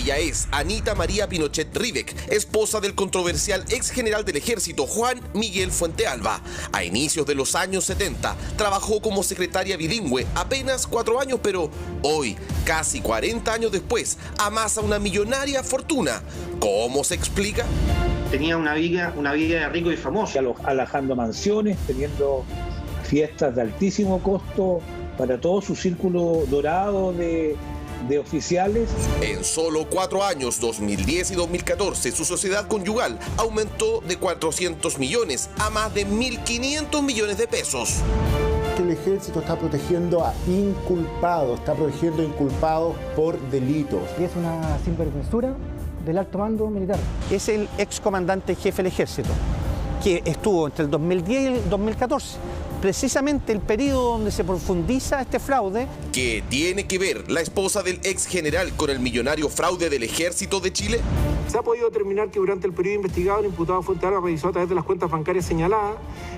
Ella es Anita María Pinochet Rivek, esposa del controversial ex general del ejército Juan Miguel Fuentealba. A inicios de los años 70 trabajó como secretaria bilingüe, apenas 4 años, pero hoy, casi 40 años después, amasa una millonaria fortuna. ¿Cómo se explica? Tenía una vida de rico y famoso. Alojando mansiones, teniendo fiestas de altísimo costo para todo su círculo dorado de oficiales. En solo 4 años, 2010 y 2014, su sociedad conyugal aumentó de 400 millones a más de 1.500 millones de pesos. El ejército está protegiendo a inculpados, está protegiendo a inculpados por delitos. Y es una sinvergüenzura del alto mando militar. Es el excomandante jefe del ejército, que estuvo entre el 2010 y el 2014. Precisamente el periodo donde se profundiza este fraude. ¿Qué tiene que ver la esposa del ex general con el millonario fraude del ejército de Chile? Se ha podido determinar que durante el periodo investigado el imputado Fuentealba realizó a través de las cuentas bancarias señaladas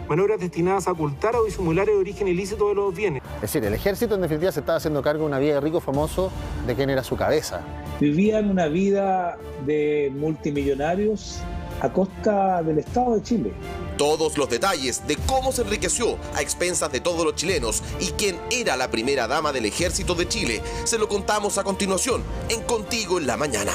maniobras destinadas a ocultar o disimular el origen ilícito de los bienes. Es decir, el ejército en definitiva se estaba haciendo cargo de una vida de rico famoso de quién era su cabeza. Vivían una vida de multimillonarios a costa del Estado de Chile. Todos los detalles de cómo se enriqueció a expensas de todos los chilenos y quién era la primera dama del ejército de Chile, se lo contamos a continuación en Contigo en la Mañana.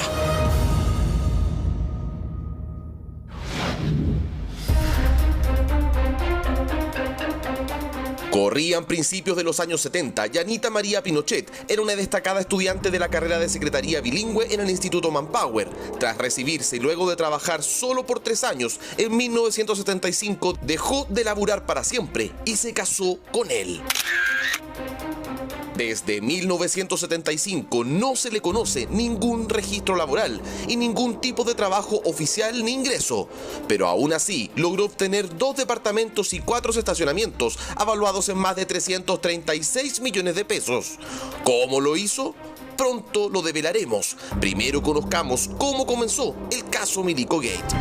Corrían principios de los años 70 y Anita María Pinochet era una destacada estudiante de la carrera de secretaría bilingüe en el Instituto Manpower. Tras recibirse y luego de trabajar solo por 3 años, en 1975 dejó de laburar para siempre y se casó con él. Desde 1975 no se le conoce ningún registro laboral y ningún tipo de trabajo oficial ni ingreso, pero aún así logró obtener 2 departamentos y 4 estacionamientos avaluados en más de 336 millones de pesos. ¿Cómo lo hizo? Pronto lo develaremos. Primero conozcamos cómo comenzó el caso Milico Gate.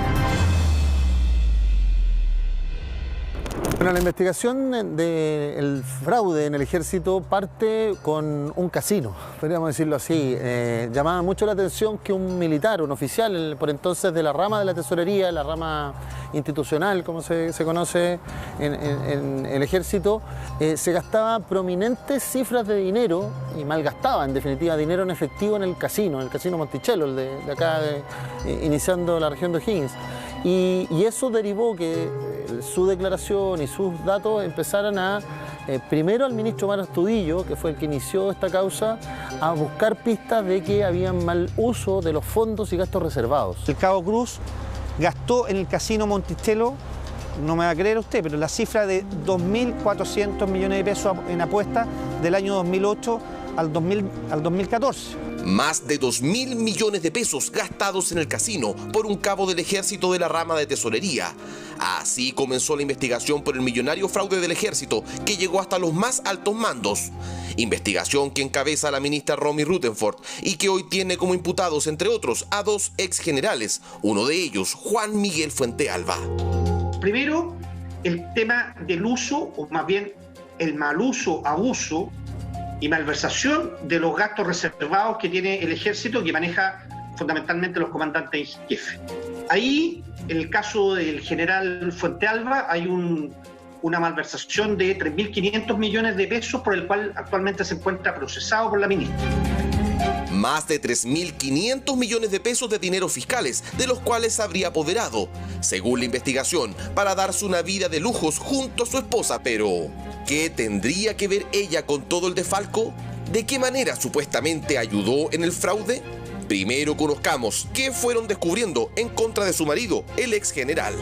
Bueno, la investigación del fraude en el ejército parte con un casino, podríamos decirlo así. Llamaba mucho la atención que un militar, un oficial, por entonces de la rama de la tesorería, la rama institucional, como se conoce en el ejército, se gastaba prominentes cifras de dinero y malgastaba, en definitiva, dinero en efectivo en el casino Monticello, el de acá, iniciando la región de O'Higgins. Y eso derivó que su declaración y sus datos empezaran a, primero al ministro Omar Astudillo, que fue el que inició esta causa, a buscar pistas de que había mal uso de los fondos y gastos reservados. El Cabo Cruz gastó en el casino Monticello, no me va a creer usted, pero la cifra de 2.400 millones de pesos en apuestas del año 2008 al 2014. Más de 2.000 millones de pesos gastados en el casino por un cabo del ejército de la rama de tesorería. Así comenzó la investigación por el millonario fraude del ejército que llegó hasta los más altos mandos. Investigación que encabeza la ministra Romy Rutherford y que hoy tiene como imputados, entre otros, a 2 ex generales, uno de ellos, Juan Miguel Fuentealba. Primero, el tema del uso, o más bien el mal uso, abuso y malversación de los gastos reservados que tiene el ejército, que maneja fundamentalmente los comandantes en jefe. Ahí, en el caso del general Fuentealba, hay una malversación de 3.500 millones de pesos por el cual actualmente se encuentra procesado por la ministra. Más de 3.500 millones de pesos de dinero fiscales, de los cuales se habría apoderado, según la investigación, para darse una vida de lujos junto a su esposa. Pero, ¿qué tendría que ver ella con todo el desfalco? ¿De qué manera supuestamente ayudó en el fraude? Primero conozcamos qué fueron descubriendo en contra de su marido, el ex general.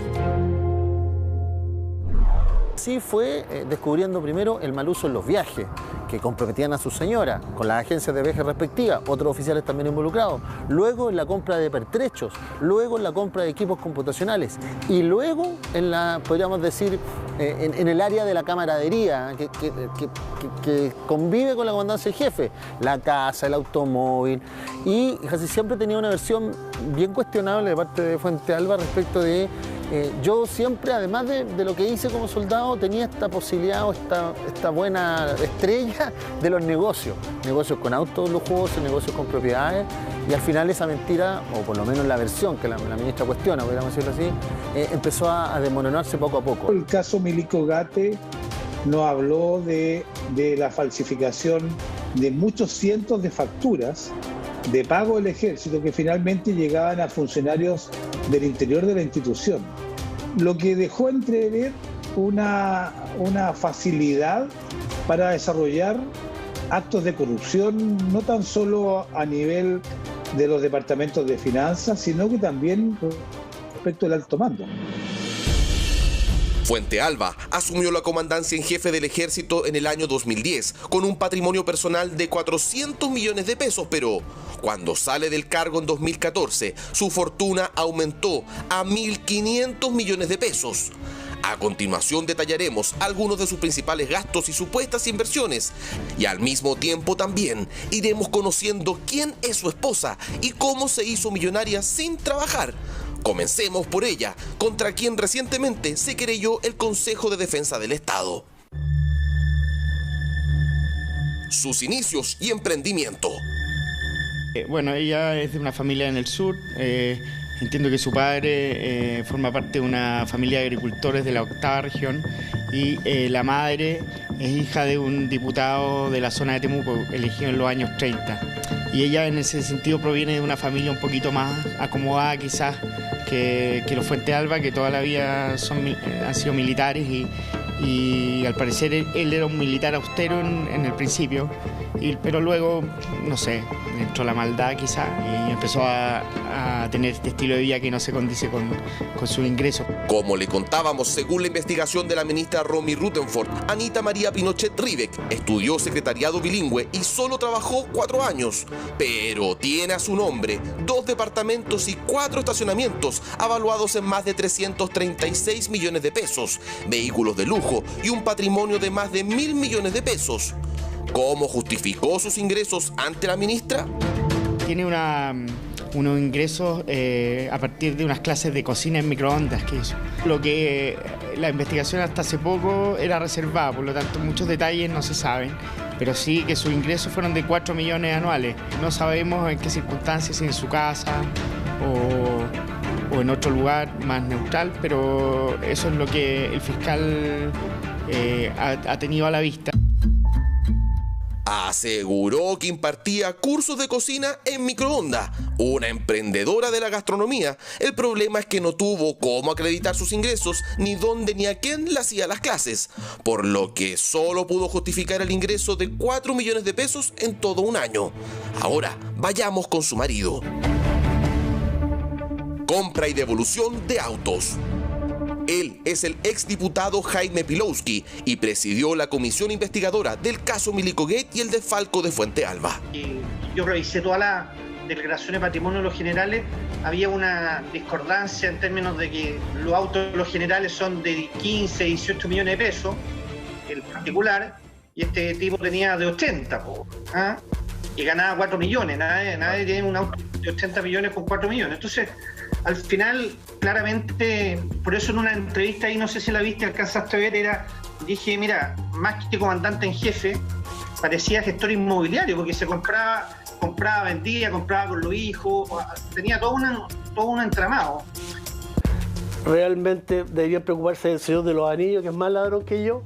Sí fue descubriendo primero el mal uso en los viajes, que comprometían a su señora, con las agencias de viaje respectivas, otros oficiales también involucrados, luego en la compra de pertrechos, luego en la compra de equipos computacionales y luego en la, podríamos decir, en el área de la camaradería que convive con la comandancia del jefe, la casa, el automóvil, y casi siempre tenía una versión bien cuestionable de parte de Fuentealba respecto de Yo siempre, además de lo que hice como soldado, tenía esta posibilidad o esta buena estrella de los negocios. Negocios con autos lujosos, negocios con propiedades. Y al final esa mentira, o por lo menos la versión que la ministra cuestiona, podríamos decirlo así, empezó a desmoronarse poco a poco. El caso Milico Gate nos habló de la falsificación de muchos cientos de facturas de pago del ejército que finalmente llegaban a funcionarios del interior de la institución, lo que dejó entrever una facilidad para desarrollar actos de corrupción, no tan solo a nivel de los departamentos de finanzas, sino que también respecto del alto mando. Fuente Alba asumió la comandancia en jefe del ejército en el año 2010 con un patrimonio personal de 400 millones de pesos, pero cuando sale del cargo en 2014, su fortuna aumentó a 1.500 millones de pesos. A continuación detallaremos algunos de sus principales gastos y supuestas inversiones, y al mismo tiempo también iremos conociendo quién es su esposa y cómo se hizo millonaria sin trabajar. Comencemos por ella, contra quien recientemente se querelló el Consejo de Defensa del Estado. Sus inicios y emprendimiento. Bueno, ella es de una familia en el sur. Entiendo que su padre forma parte de una familia de agricultores de la 8ª región y la madre es hija de un diputado de la zona de Temuco, elegido en los años 30. Y ella en ese sentido proviene de una familia un poquito más acomodada quizás que los Fuente Alba, que toda la vida han sido militares y al parecer él era un militar austero en el principio, pero luego, no sé, entró la maldad quizá y empezó a tener este estilo de vida que no se condice con su ingreso. Como le contábamos, según la investigación de la ministra Romy Rutherford, Anita María Pinochet Rivek estudió secretariado bilingüe y solo trabajó 4 años, pero tiene a su nombre 2 departamentos y 4 estacionamientos avaluados en más de 336 millones de pesos, vehículos de lujo y un patrimonio de más de 1.000 millones de pesos. ¿Cómo justificó sus ingresos ante la ministra? Tiene unos ingresos a partir de unas clases de cocina en microondas que hizo. Lo que la investigación hasta hace poco era reservada, por lo tanto muchos detalles no se saben, pero sí que sus ingresos fueron de 4 millones anuales. No sabemos en qué circunstancias, si en su casa o en otro lugar más neutral, pero eso es lo que el fiscal ha tenido a la vista. Aseguró que impartía cursos de cocina en microondas, una emprendedora de la gastronomía. El problema es que no tuvo cómo acreditar sus ingresos, ni dónde ni a quién le hacía las clases, por lo que solo pudo justificar el ingreso de 4 millones de pesos en todo un año. Ahora, vayamos con su marido. Compra y devolución de autos. Él es el exdiputado Jaime Pilowski y presidió la comisión investigadora del caso Milico Gate y el desfalco de Fuente Alba. Yo revisé todas las declaraciones de patrimonio de los generales. Había una discordancia en términos de que los autos de los generales son de 15, 18 millones de pesos, el particular, y este tipo tenía de 80, y ganaba 4 millones. Nadie tiene un auto de 80 millones con 4 millones. Entonces, al final, claramente, por eso en una entrevista ahí, no sé si la viste, alcanzaste a ver, dije, mira, más que comandante en jefe, parecía gestor inmobiliario, porque se compraba, vendía, compraba con los hijos, tenía todo un entramado. Realmente debería preocuparse del señor de los anillos, que es más ladrón que yo.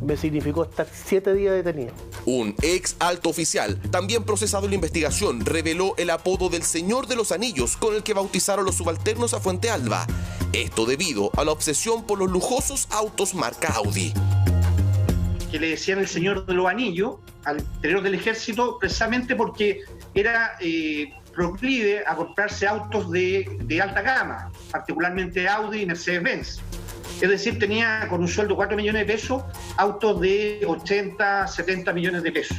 Me significó estar 7 días detenido. Un ex alto oficial, también procesado en la investigación, reveló el apodo del Señor de los Anillos con el que bautizaron los subalternos a Fuente Alba. Esto debido a la obsesión por los lujosos autos marca Audi. Que le decían el Señor de los Anillos al interior del ejército precisamente porque era proclive a comprarse autos de alta gama, particularmente Audi y Mercedes-Benz. Es decir, tenía con un sueldo de 4 millones de pesos autos de 80, 70 millones de pesos,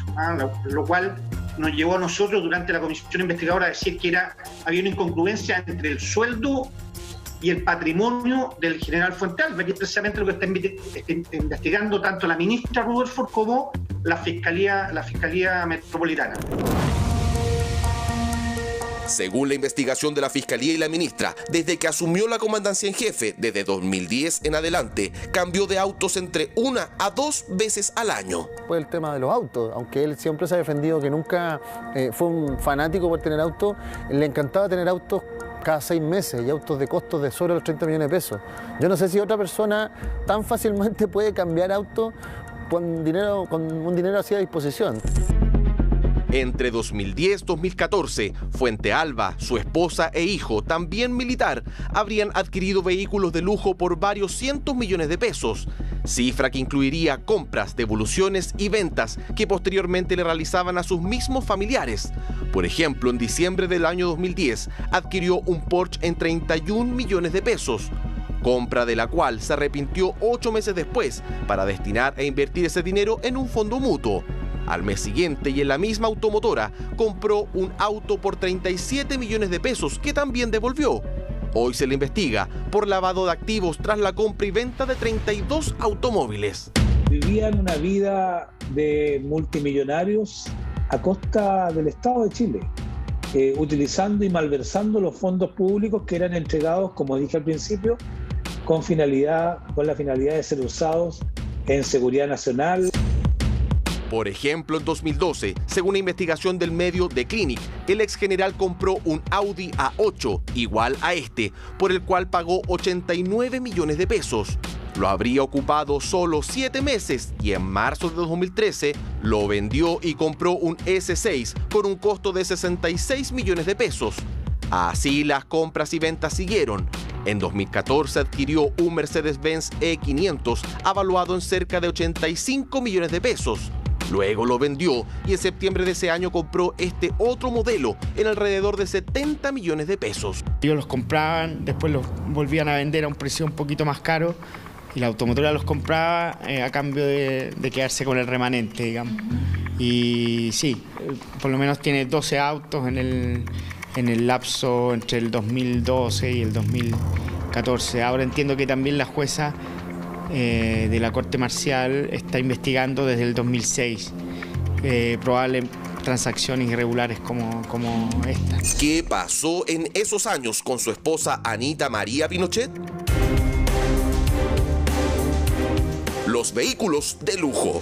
lo cual nos llevó a nosotros durante la comisión investigadora a decir que había una incongruencia entre el sueldo y el patrimonio del general Fuente Alba, que es precisamente lo que está investigando tanto la ministra Rutherford como la Fiscalía Metropolitana. Según la investigación de la Fiscalía y la ministra, desde que asumió la comandancia en jefe, desde 2010 en adelante, cambió de autos entre 1 a 2 veces al año. Pues el tema de los autos, aunque él siempre se ha defendido que nunca fue un fanático por tener autos, le encantaba tener autos cada 6 meses y autos de costos de sobre los 30 millones de pesos. Yo no sé si otra persona tan fácilmente puede cambiar auto con un dinero así a disposición. Entre 2010 y 2014, Fuentealba, su esposa e hijo, también militar, habrían adquirido vehículos de lujo por varios cientos millones de pesos, cifra que incluiría compras, devoluciones y ventas que posteriormente le realizaban a sus mismos familiares. Por ejemplo, en diciembre del año 2010, adquirió un Porsche en 31 millones de pesos, compra de la cual se arrepintió 8 meses después para destinar e invertir ese dinero en un fondo mutuo. Al mes siguiente y en la misma automotora compró un auto por 37 millones de pesos que también devolvió. Hoy se le investiga por lavado de activos tras la compra y venta de 32 automóviles. Vivían una vida de multimillonarios a costa del Estado de Chile, utilizando y malversando los fondos públicos que eran entregados, como dije al principio, con la finalidad de ser usados en seguridad nacional. Por ejemplo, en 2012, según una investigación del medio The Clinic, el ex general compró un Audi A8, igual a este, por el cual pagó 89 millones de pesos. Lo habría ocupado solo 7 meses y en marzo de 2013 lo vendió y compró un S6 con un costo de 66 millones de pesos. Así las compras y ventas siguieron. En 2014 adquirió un Mercedes-Benz E500 avaluado en cerca de 85 millones de pesos. Luego lo vendió y en septiembre de ese año compró este otro modelo en alrededor de 70 millones de pesos. Ellos los compraban, después los volvían a vender a un precio un poquito más caro y la automotora los compraba a cambio de quedarse con el remanente, digamos. Y sí, por lo menos tiene 12 autos en el lapso entre el 2012 y el 2014. Ahora entiendo que también la jueza de la Corte Marcial está investigando desde el 2006 probables transacciones irregulares como esta. ¿Qué pasó en esos años con su esposa Anita María Pinochet? Los vehículos de lujo.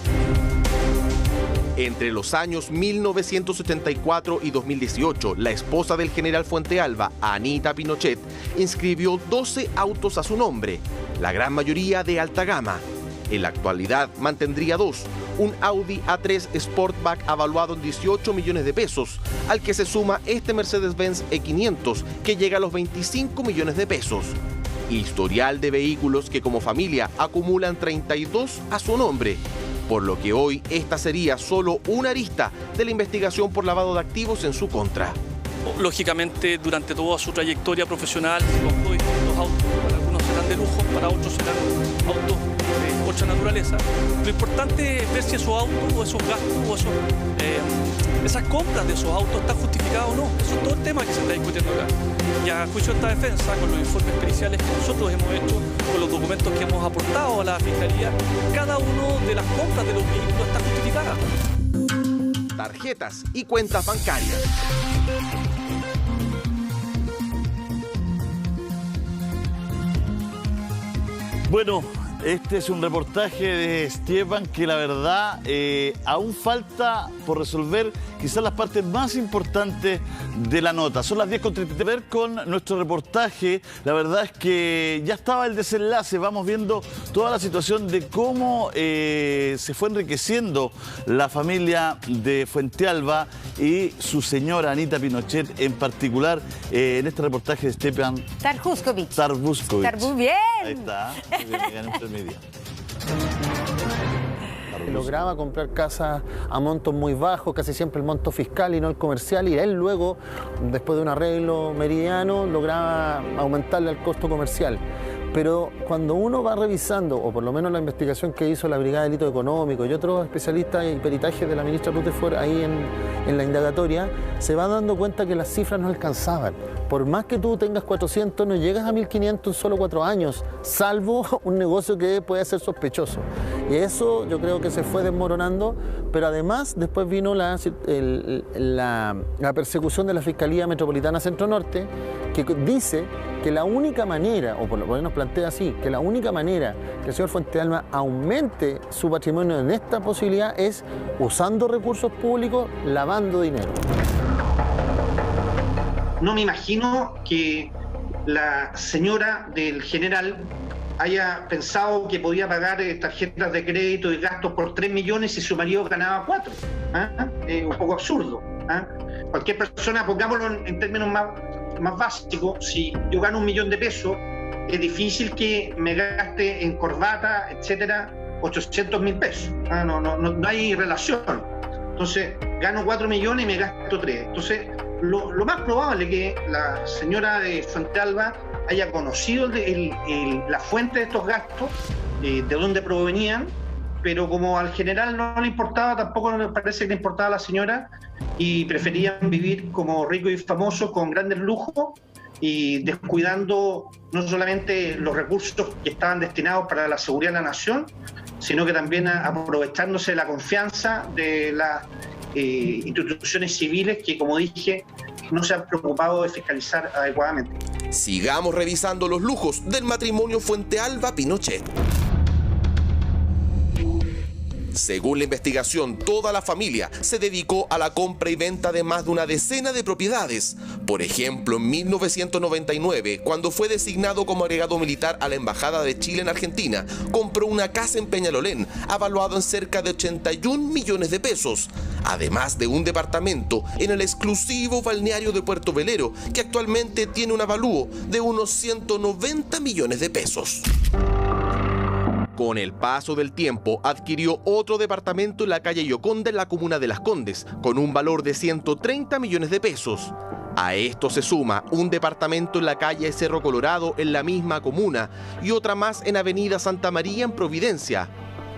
Entre los años 1984 y 2018, la esposa del general Fuentealba, Anita Pinochet, inscribió 12 autos a su nombre, la gran mayoría de alta gama. En la actualidad mantendría 2, un Audi A3 Sportback avaluado en 18 millones de pesos, al que se suma este Mercedes-Benz E500 que llega a los 25 millones de pesos. Historial de vehículos que como familia acumulan 32 a su nombre, por lo que hoy esta sería solo una arista de la investigación por lavado de activos en su contra. Lógicamente, durante toda su trayectoria profesional, se compró distintos autos, para algunos serán de lujo, para otros serán autos de otra naturaleza. Lo importante es ver si esos autos o esos gastos o esas compras de esos autos están justificadas o no. Eso es todo el tema que se está discutiendo acá. Y a juicio de esta defensa, con los informes periciales que nosotros hemos hecho, con los documentos que hemos aportado a la Fiscalía, cada uno de las compras de los vehículos está justificada. Tarjetas y cuentas bancarias. Bueno, este es un reportaje de Stepan que la verdad aún falta por resolver quizás las partes más importantes de la nota. Son las 10:33 con nuestro reportaje. La verdad es que ya estaba el desenlace. Vamos viendo toda la situación de cómo se fue enriqueciendo la familia de Fuentealba y su señora Anita Pinochet en particular en este reportaje de Stepan Tarbuskovic. Bien. Ahí está. Muy bien, me gané un premio. Lograba comprar casas a montos muy bajos, casi siempre el monto fiscal y no el comercial, y él luego, después de un arreglo meridiano, lograba aumentarle el costo comercial. Pero cuando uno va revisando, o por lo menos la investigación que hizo la Brigada de Delito Económico y otros especialistas y peritajes de la ministra Rutherford ahí en la indagatoria, se va dando cuenta que las cifras no alcanzaban. Por más que tú tengas 400, no llegas a 1.500 en solo 4 años, salvo un negocio que puede ser sospechoso. Y eso yo creo que se fue desmoronando, pero además después vino la persecución de la Fiscalía Metropolitana Centro Norte, que dice que la única manera, o por lo menos plantea así, que la única manera que el señor Fuentealba aumente su patrimonio en esta posibilidad es usando recursos públicos, lavando dinero. No me imagino que la señora del general haya pensado que podía pagar tarjetas de crédito y gastos por 3 millones y su marido ganaba 4. Un poco absurdo. Cualquier persona, pongámoslo en términos más básicos, si yo gano 1 millón de pesos, es difícil que me gaste en corbata, etcétera, 800.000 pesos. No hay relación. Entonces, gano 4 millones y me gasto 3. Entonces, lo más probable es que la señora de Fuentealba haya conocido la fuente de estos gastos, de dónde provenían, pero como al general no le importaba, tampoco me parece que le importaba a la señora, y preferían vivir como ricos y famosos con grandes lujos y descuidando no solamente los recursos que estaban destinados para la seguridad de la nación, sino que también aprovechándose de la confianza de las instituciones civiles que, como dije, no se han preocupado de fiscalizar adecuadamente. Sigamos revisando los lujos del matrimonio Fuentealba-Pinochet. Según la investigación, toda la familia se dedicó a la compra y venta de más de una decena de propiedades. Por ejemplo, en 1999, cuando fue designado como agregado militar a la Embajada de Chile en Argentina, compró una casa en Peñalolén, avaluado en cerca de 81 millones de pesos, además de un departamento en el exclusivo balneario de Puerto Velero, que actualmente tiene un avalúo de unos 190 millones de pesos. Con el paso del tiempo, adquirió otro departamento en la calle Yoconda, en la comuna de Las Condes, con un valor de 130 millones de pesos. A esto se suma un departamento en la calle Cerro Colorado, en la misma comuna, y otra más en Avenida Santa María, en Providencia,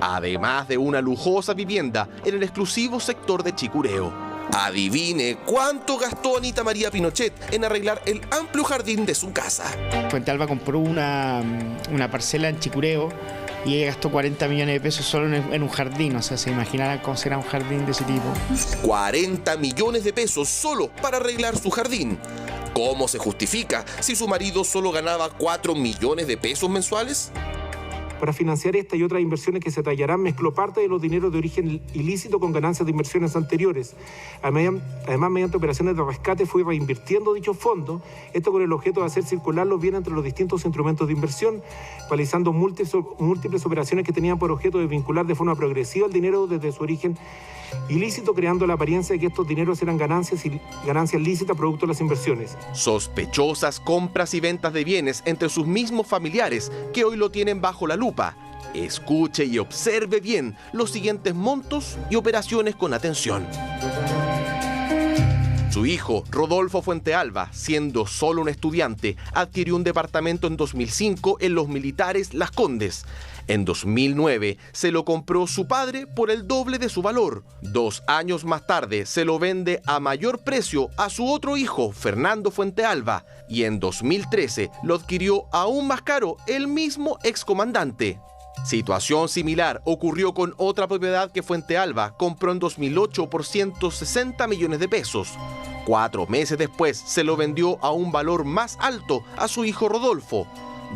además de una lujosa vivienda en el exclusivo sector de Chicureo. Adivine cuánto gastó Anita María Pinochet en arreglar el amplio jardín de su casa. Fuentealba compró una parcela en Chicureo y ella gastó 40 millones de pesos solo en un jardín. O sea, se imaginarán cómo será un jardín de ese tipo. 40 millones de pesos solo para arreglar su jardín. ¿Cómo se justifica si su marido solo ganaba 4 millones de pesos mensuales? Para financiar esta y otras inversiones que se tallarán, mezcló parte de los dineros de origen ilícito con ganancias de inversiones anteriores. Además, mediante operaciones de rescate, fue reinvirtiendo dichos fondos, esto con el objeto de hacer circular los bienes entre los distintos instrumentos de inversión, realizando múltiples operaciones que tenían por objeto de vincular de forma progresiva el dinero desde su origen ilícito, creando la apariencia de que estos dineros eran ganancias lícitas producto de las inversiones. Sospechosas compras y ventas de bienes entre sus mismos familiares, que hoy lo tienen bajo la lupa. Escuche y observe bien los siguientes montos y operaciones con atención. Su hijo, Rodolfo Fuentealba, siendo solo un estudiante, adquirió un departamento en 2005 en Los Militares, Las Condes. En 2009 se lo compró su padre por el doble de su valor. 2 años más tarde se lo vende a mayor precio a su otro hijo, Fernando Fuentealba. Y en 2013 lo adquirió aún más caro el mismo excomandante. Situación similar ocurrió con otra propiedad que Fuentealba compró en 2008 por 160 millones de pesos. 4 meses después se lo vendió a un valor más alto a su hijo Rodolfo.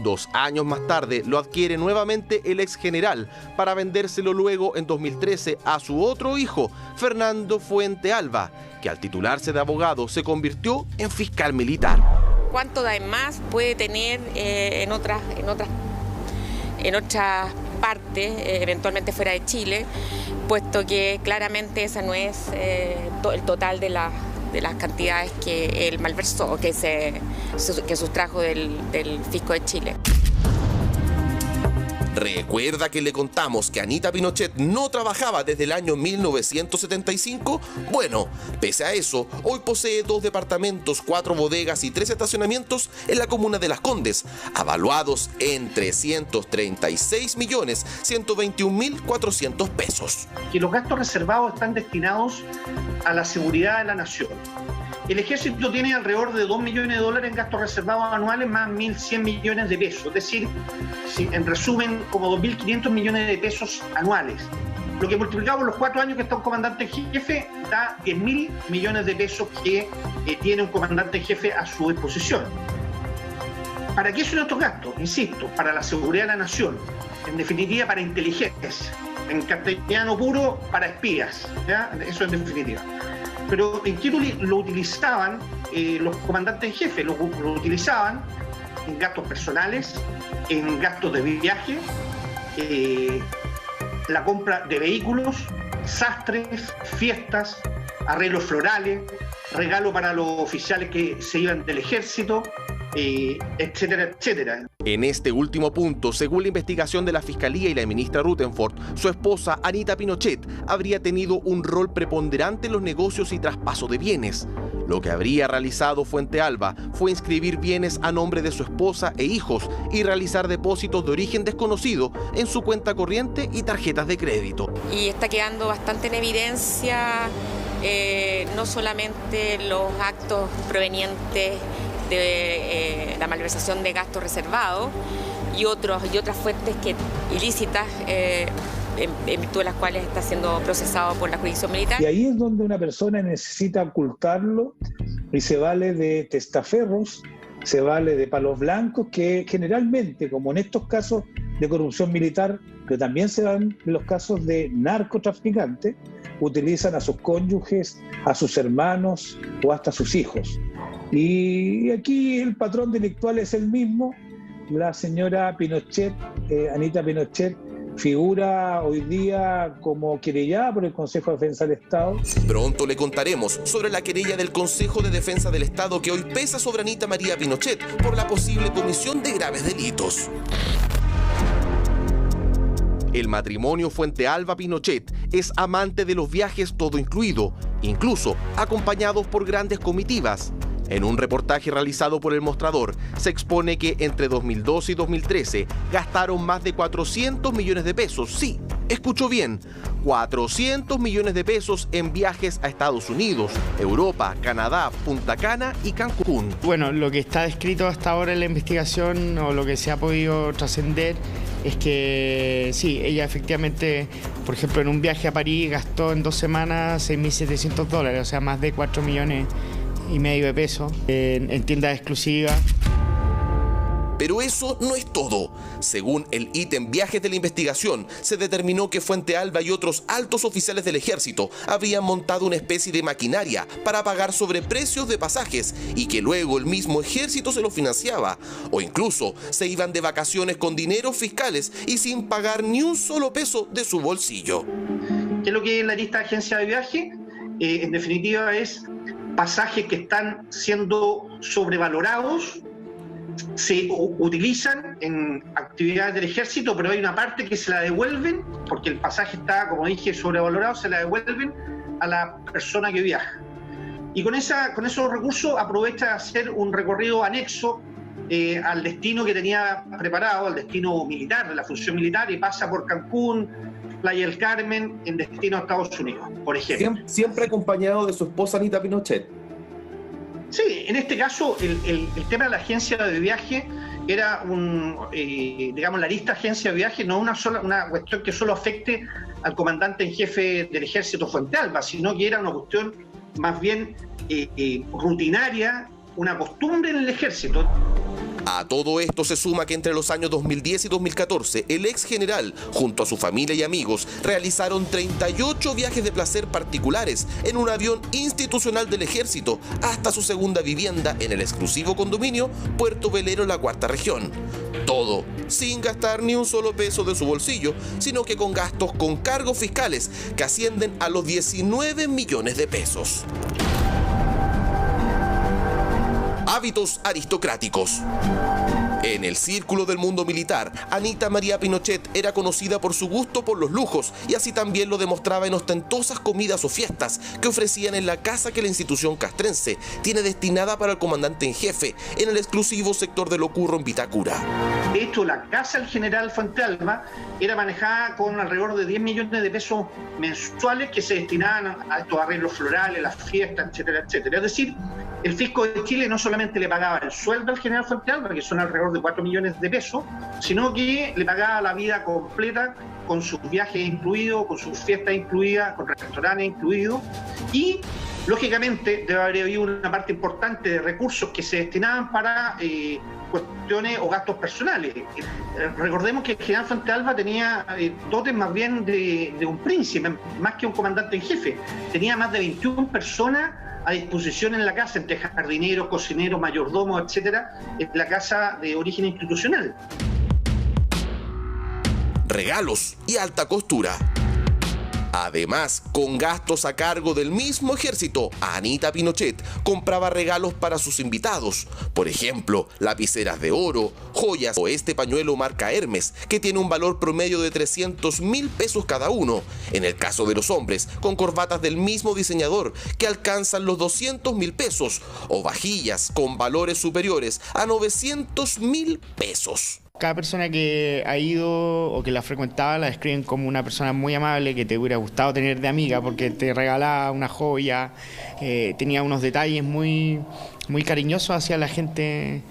2 años más tarde lo adquiere nuevamente el ex general para vendérselo luego en 2013 a su otro hijo, Fernando Fuentealba, que al titularse de abogado se convirtió en fiscal militar. ¿Cuánto más puede tener en otras partes, eventualmente fuera de Chile, puesto que claramente esa no es el total de las cantidades que él malversó, que sustrajo del fisco de Chile? ¿Recuerda que le contamos que Anita Pinochet no trabajaba desde el año 1975? Bueno, pese a eso, hoy posee 2 departamentos, 4 bodegas y 3 estacionamientos en la comuna de Las Condes, avaluados en 336.121.400 pesos. Que los gastos reservados están destinados a la seguridad de la nación. El ejército tiene alrededor de $2 millones en gastos reservados anuales, más 1.100 millones de pesos. Es decir, en resumen, como 2.500 millones de pesos anuales. Lo que multiplicado por los 4 años que está un comandante en jefe da 10.000 millones de pesos que tiene un comandante en jefe a su disposición. ¿Para qué son estos gastos? Insisto, para la seguridad de la nación, en definitiva para inteligencia, en castellano puro para espías, ¿ya? Eso en definitiva. Pero ¿en qué lo utilizaban los comandantes en jefe? Lo utilizaban en gastos personales, en gastos de viaje, la compra de vehículos, sastres, fiestas, arreglos florales, regalo para los oficiales que se iban del ejército, etcétera, etcétera. En este último punto, según la investigación de la Fiscalía y la ministra Rutherford, su esposa Anita Pinochet habría tenido un rol preponderante en los negocios y traspaso de bienes. Lo que habría realizado Fuentealba fue inscribir bienes a nombre de su esposa e hijos y realizar depósitos de origen desconocido en su cuenta corriente y tarjetas de crédito. Y está quedando bastante en evidencia no solamente los actos provenientes de la malversación de gastos reservados y otras fuentes ilícitas en virtud de las cuales está siendo procesado por la jurisdicción militar. Y ahí es donde una persona necesita ocultarlo y se vale de testaferros, se vale de palos blancos, que generalmente, como en estos casos de corrupción militar, pero también se dan en los casos de narcotraficantes, utilizan a sus cónyuges, a sus hermanos o hasta a sus hijos. Y aquí el patrón delictual es el mismo. La señora Pinochet, Anita Pinochet, figura hoy día como querellada por el Consejo de Defensa del Estado. Pronto le contaremos sobre la querella del Consejo de Defensa del Estado que hoy pesa sobre Anita María Pinochet por la posible comisión de graves delitos. El matrimonio Fuentealba-Pinochet es amante de los viajes todo incluido, incluso acompañados por grandes comitivas. En un reportaje realizado por El Mostrador, se expone que entre 2012 y 2013 gastaron más de 400 millones de pesos. Sí, escuchó bien, 400 millones de pesos en viajes a Estados Unidos, Europa, Canadá, Punta Cana y Cancún. Bueno, lo que está descrito hasta ahora en la investigación o lo que se ha podido trascender es que sí, ella efectivamente, por ejemplo, en un viaje a París gastó en 2 semanas $6.700, o sea, más de 4,5 millones de pesos en tiendas exclusivas. Pero eso no es todo. Según el ítem viajes de la investigación, se determinó que Fuentealba y otros altos oficiales del ejército habrían montado una especie de maquinaria para pagar sobreprecios de pasajes y que luego el mismo ejército se los financiaba. O incluso se iban de vacaciones con dineros fiscales y sin pagar ni un solo peso de su bolsillo. ¿Qué es lo que es la lista de agencia de viaje? En definitiva es pasajes que están siendo sobrevalorados, se utilizan en actividades del ejército, pero hay una parte que se la devuelven, porque el pasaje está, como dije, sobrevalorado, se la devuelven a la persona que viaja. Y con esos recursos aprovecha de hacer un recorrido anexo al destino que tenía preparado, al destino militar, de la función militar, y pasa por Cancún, Playa del Carmen, en destino a Estados Unidos, por ejemplo. Siempre acompañado de su esposa Anita Pinochet. Sí, en este caso el tema de la agencia de viaje era digamos, la lista de agencia de viaje no es una cuestión que solo afecte al comandante en jefe del ejército Fuentealba, sino que era una cuestión más bien rutinaria, una costumbre en el ejército. A todo esto se suma que entre los años 2010 y 2014, el ex general, junto a su familia y amigos, realizaron 38 viajes de placer particulares en un avión institucional del ejército hasta su segunda vivienda en el exclusivo condominio Puerto Velero, la Cuarta Región. Todo sin gastar ni un solo peso de su bolsillo, sino que con gastos con cargos fiscales que ascienden a los 19 millones de pesos. Hábitos aristocráticos. En el círculo del mundo militar, Anita María Pinochet era conocida por su gusto por los lujos y así también lo demostraba en ostentosas comidas o fiestas que ofrecían en la casa que la institución castrense tiene destinada para el comandante en jefe en el exclusivo sector de Locurro en Vitacura. De hecho, la casa del general Fuentealba era manejada con alrededor de 10 millones de pesos mensuales que se destinaban a estos arreglos florales, las fiestas, etcétera, etcétera. Es decir, el fisco de Chile no solamente le pagaba el sueldo al general Fuentealba, que son alrededor de 4 millones de pesos, sino que le pagaba la vida completa, con sus viajes incluidos, con sus fiestas incluidas, con restaurantes incluidos, y lógicamente debe haber habido una parte importante de recursos que se destinaban para cuestiones o gastos personales. Recordemos que el general Fuentealba tenía dotes más bien de un príncipe, más que un comandante en jefe. Tenía más de 21 personas a disposición en la casa, entre jardineros, cocineros, mayordomos, etcétera, en la casa de origen institucional. Regalos y alta costura. Además, con gastos a cargo del mismo ejército, Anita Pinochet compraba regalos para sus invitados. Por ejemplo, lapiceras de oro, joyas o este pañuelo marca Hermes, que tiene un valor promedio de 300.000 pesos cada uno. En el caso de los hombres, con corbatas del mismo diseñador, que alcanzan los 200.000 pesos, o vajillas con valores superiores a 900.000 pesos. Cada persona que ha ido o que la frecuentaba la describen como una persona muy amable, que te hubiera gustado tener de amiga porque te regalaba una joya, tenía unos detalles muy cariñosos hacia la gente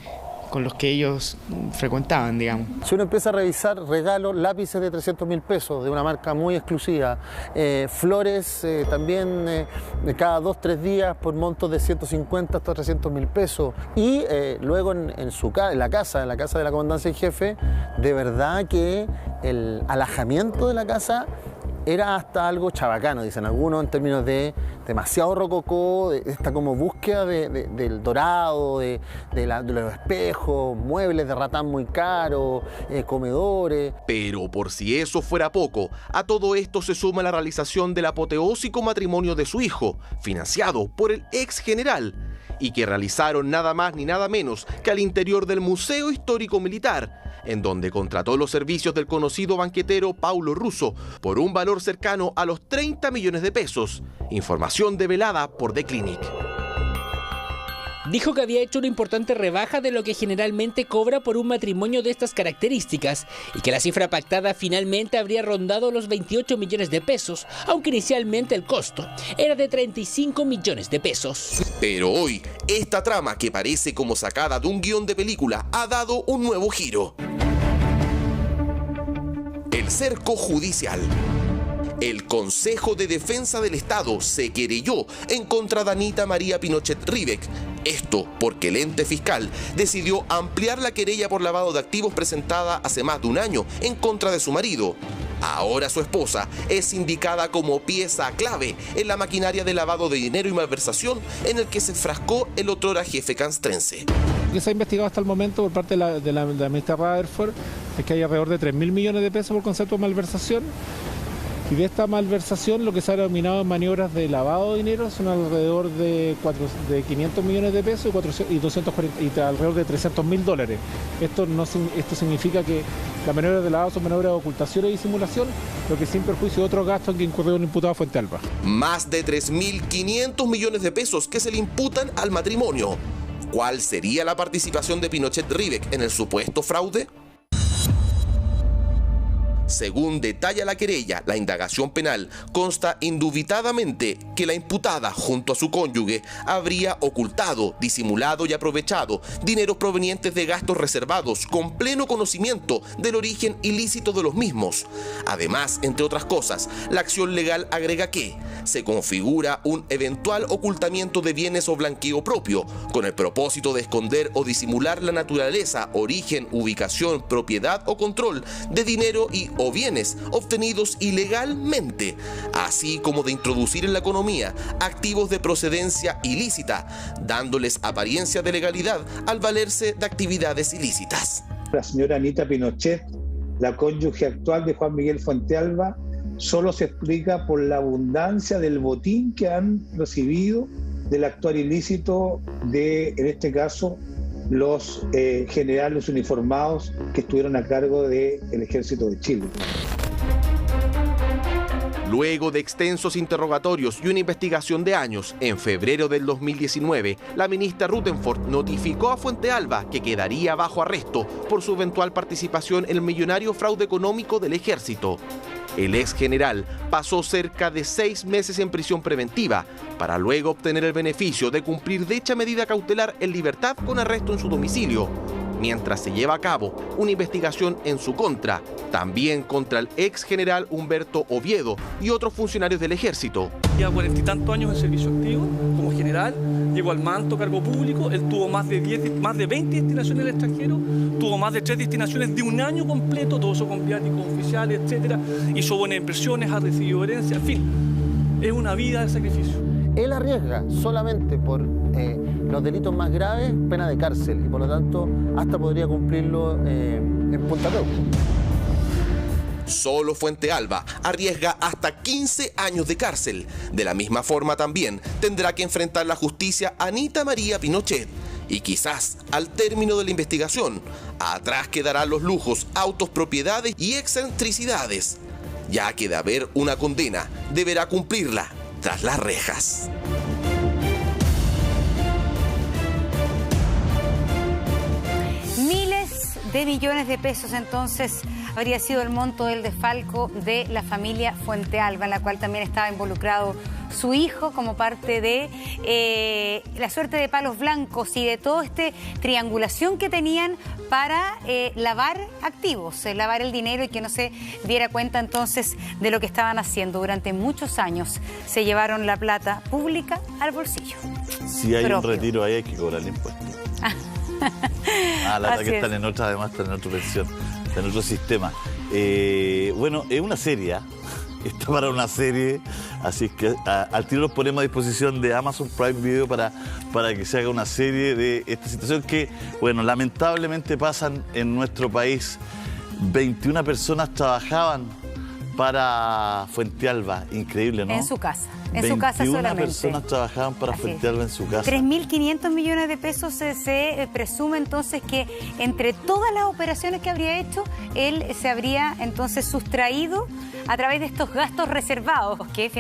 con los que ellos frecuentaban, digamos. Si uno empieza a revisar regalos, lápices de 300.000 pesos de una marca muy exclusiva, flores también de cada 2-3 días por montos de 150 hasta 300.000 pesos, y luego en la casa de la comandancia en jefe, de verdad que el alajamiento de la casa era hasta algo chabacano, dicen algunos, en términos de demasiado rococó, de esta como búsqueda del dorado, de los espejos, muebles de ratán muy caros, comedores. Pero por si eso fuera poco, a todo esto se suma la realización del apoteósico matrimonio de su hijo, financiado por el ex general, y que realizaron nada más ni nada menos que al interior del Museo Histórico Militar, en donde contrató los servicios del conocido banquetero Paulo Russo por un valor cercano a los 30 millones de pesos. Información develada por The Clinic. Dijo que había hecho una importante rebaja de lo que generalmente cobra por un matrimonio de estas características y que la cifra pactada finalmente habría rondado los 28 millones de pesos, aunque inicialmente el costo era de 35 millones de pesos. Pero hoy, esta trama, que parece como sacada de un guión de película, ha dado un nuevo giro. El cerco judicial. El Consejo de Defensa del Estado se querelló en contra de Anita María Pinochet Rivek. Esto porque el ente fiscal decidió ampliar la querella por lavado de activos presentada hace más de un año en contra de su marido. Ahora su esposa es indicada como pieza clave en la maquinaria de lavado de dinero y malversación en el que se enfrascó el otrora jefe castrense. Lo que se ha investigado hasta el momento por parte de la ministra Rutherford es que hay alrededor de 3.000 millones de pesos por concepto de malversación. Y de esta malversación, lo que se ha denominado maniobras de lavado de dinero son alrededor de 500 millones de pesos y alrededor de $300.000. Esto significa que las maniobras de lavado son maniobras de ocultación y disimulación, lo que sin perjuicio de otros gastos en que incurrió un imputado Fuentealba. Más de 3.500 millones de pesos que se le imputan al matrimonio. ¿Cuál sería la participación de Pinochet Rivek en el supuesto fraude? Según detalla la querella, la indagación penal consta indubitadamente que la imputada, junto a su cónyuge, habría ocultado, disimulado y aprovechado dineros provenientes de gastos reservados con pleno conocimiento del origen ilícito de los mismos. Además, entre otras cosas, la acción legal agrega que se configura un eventual ocultamiento de bienes o blanqueo propio, con el propósito de esconder o disimular la naturaleza, origen, ubicación, propiedad o control de dinero y o bienes obtenidos ilegalmente, así como de introducir en la economía activos de procedencia ilícita, dándoles apariencia de legalidad al valerse de actividades ilícitas. La señora Anita Pinochet, la cónyuge actual de Juan Miguel Fuentealba, solo se explica por la abundancia del botín que han recibido del actuar ilícito de, en este caso, los generales uniformados que estuvieron a cargo del Ejército de Chile. Luego de extensos interrogatorios y una investigación de años, en febrero del 2019, la ministra Rutherford notificó a Fuentealba que quedaría bajo arresto por su eventual participación en el millonario fraude económico del ejército. El ex general pasó cerca de 6 meses en prisión preventiva para luego obtener el beneficio de cumplir dicha medida cautelar en libertad con arresto en su domicilio, mientras se lleva a cabo una investigación en su contra, también contra el ex general Humberto Oviedo y otros funcionarios del ejército. Lleva 40 y tantos años en servicio activo como general, llegó al manto, cargo público, él tuvo más de 20 destinaciones al extranjero, tuvo más de 3 destinaciones de un año completo, todo eso con viáticos oficiales, etcétera, hizo buenas inversiones, ha recibido herencia, en fin, es una vida de sacrificio. Él arriesga solamente por los delitos más graves pena de cárcel y por lo tanto hasta podría cumplirlo en Punta Peuco. Solo Fuente Alba arriesga hasta 15 años de cárcel. De la misma forma también tendrá que enfrentar la justicia Anita María Pinochet. Y quizás, al término de la investigación, atrás quedarán los lujos, autos, propiedades y excentricidades. Ya que de haber una condena, deberá cumplirla tras las rejas. Miles de millones de pesos entonces habría sido el monto del desfalco de la familia Fuente Alba, en la cual también estaba involucrado su hijo como parte de la suerte de palos blancos y de toda esta triangulación que tenían para lavar activos, lavar el dinero y que no se diera cuenta entonces de lo que estaban haciendo. Durante muchos años se llevaron la plata pública al bolsillo. Si hay un retiro ahí hay que cobrar el impuesto. La que están en otra, además están en otra pensión, en otro sistema. Bueno, es una serie, está para una serie, así que al tiro los ponemos a disposición de Amazon Prime Video para que se haga una serie de esta situación que, bueno, lamentablemente pasan en nuestro país. 21 personas trabajaban para Fuente Alba, increíble, ¿no? En su casa. En su casa solamente. 21 personas trabajaban para Fuente Alba en su casa. 3.500 millones de pesos se presume entonces que entre todas las operaciones que habría hecho, él se habría entonces sustraído a través de estos gastos reservados, que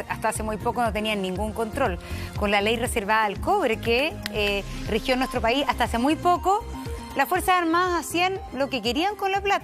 hasta hace muy poco no tenían ningún control. Con la ley reservada al cobre que rigió en nuestro país hasta hace muy poco, las Fuerzas Armadas hacían lo que querían con la plata.